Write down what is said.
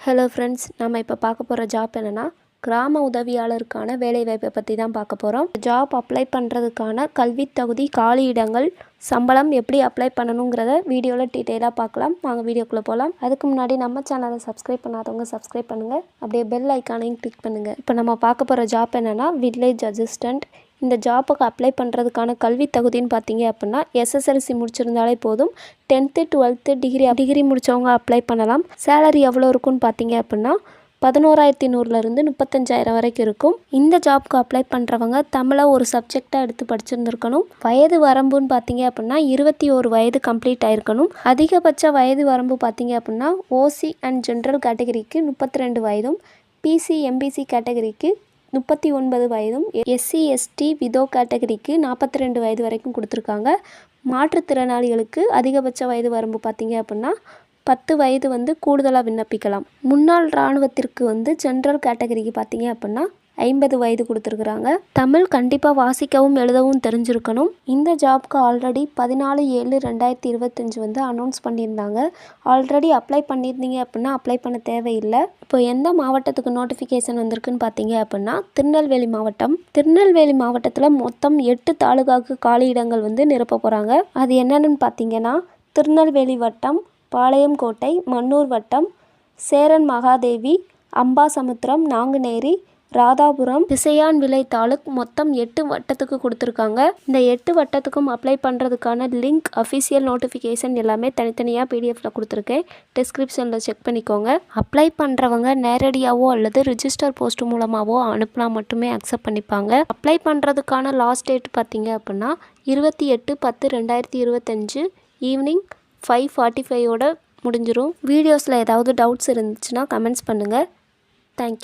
Hello friends, நம்ம இப்போ பார்க்க போகிற ஜாப் என்னென்னா கிராம உதவியாளருக்கான வேலைவாய்ப்பை பற்றி தான் பார்க்க போகிறோம். ஜாப் அப்ளை பண்ணுறதுக்கான கல்வி தகுதி, காலி இடங்கள், சம்பளம் எப்படி அப்ளை பண்ணணுங்கிறத வீடியோவில் டீட்டெயிலாக பார்க்கலாம். வாங்க வீடியோக்குள்ளே போகலாம். அதுக்கு முன்னாடி நம்ம சேனலை சப்ஸ்கிரைப் பண்ணாதவங்க சப்ஸ்கிரைப் பண்ணுங்கள். அப்படியே பெல் ஐக்கானையும் கிளிக் பண்ணுங்கள். இப்போ நம்ம பார்க்க போகிற ஜாப் என்னென்னா வில்லேஜ் அசிஸ்டண்ட். இந்த ஜாப்புக்கு அப்ளை பண்ணுறதுக்கான கல்வி தகுதின்னு பார்த்தீங்க அப்படின்னா எஸ்எஸ்எல்சி முடிச்சிருந்தாலே போதும். 10th 12th டிகிரி முடித்தவங்க அப்ளை பண்ணலாம். சேலரி எவ்வளோ இருக்குன்னு பார்த்தீங்க அப்படின்னா 11,100லேருந்து 35,000 வரைக்கும் இருக்கும். இந்த ஜாப்க்கு அப்ளை பண்ணுறவங்க தமிழை ஒரு சப்ஜெக்டாக எடுத்து படிச்சிருந்துருக்கணும். வயது வரம்புன்னு பார்த்தீங்க அப்படின்னா 21 வயது கம்ப்ளீட் ஆகிருக்கணும். அதிகபட்ச வயது வரம்பு பார்த்தீங்க அப்படின்னா ஓசி அண்ட் ஜென்ரல் கேட்டகரிக்கு 32 வயதும், பிசி எம்பிசி கேட்டகரிக்கு 39 வயதும், எஸ்சி எஸ்டி விதோ கேட்டகரிக்கு 42 வயது வரைக்கும் கொடுத்துருக்காங்க. மாற்றுத்திறனாளிகளுக்கு அதிகபட்ச வயது வரம்பு பார்த்தீங்க அப்படின்னா 10 வயது கூடுதலாக விண்ணப்பிக்கலாம். முன்னாள் இராணுவத்திற்கு ஜென்ரல் கேட்டகரிக்கு பார்த்தீங்க அப்படின்னா 50 வயது கொடுத்துருக்குறாங்க. தமிழ் கண்டிப்பாக வாசிக்கவும் எழுதவும் தெரிஞ்சிருக்கணும். இந்த ஜாப்க்கு ஆல்ரெடி 14/7/2025 அனௌன்ஸ் பண்ணியிருந்தாங்க. ஆல்ரெடி அப்ளை பண்ணியிருந்தீங்க அப்படின்னா அப்ளை பண்ண தேவையில்லை. இப்போ எந்த மாவட்டத்துக்கு நோட்டிஃபிகேஷன் வந்திருக்குன்னு பார்த்தீங்க அப்படின்னா திருநெல்வேலி மாவட்டம். திருநெல்வேலி மாவட்டத்தில் மொத்தம் 8 தாலுகாவுக்கு காலி இடங்கள் நிரப்ப போகிறாங்க. அது என்னென்னு பார்த்தீங்கன்னா திருநெல்வேலி வட்டம், பாளையங்கோட்டை, மன்னூர் வட்டம், சேரன் மகாதேவி, அம்பாசமுத்திரம், நாங்குநேரி, ராதாபுரம், திசையான்விளை தாலுக், மொத்தம் 8 வட்டத்துக்கு கொடுத்துருக்காங்க. இந்த 8 வட்டத்துக்கும் அப்ளை பண்ணுறதுக்கான லிங்க், அஃபிஷியல் நோட்டிஃபிகேஷன் எல்லாமே தனித்தனியாக பிடிஎஃப்பில் கொடுத்துருக்கேன். டிஸ்கிரிப்ஷனில் செக் பண்ணிக்கோங்க. அப்ளை பண்ணுறவங்க நேரடியாகவோ அல்லது ரிஜிஸ்டர் போஸ்ட் மூலமாகவோ அனுப்புனா மட்டுமே அக்செப்ட் பண்ணிப்பாங்க. அப்ளை பண்ணுறதுக்கான லாஸ்ட் டேட் பார்த்தீங்க அப்படின்னா 28/10/2025 ஈவினிங் 5:45 முடிஞ்சிடும். வீடியோஸில் ஏதாவது டவுட்ஸ் இருந்துச்சுன்னா கமெண்ட்ஸ் பண்ணுங்கள். தேங்க்யூ.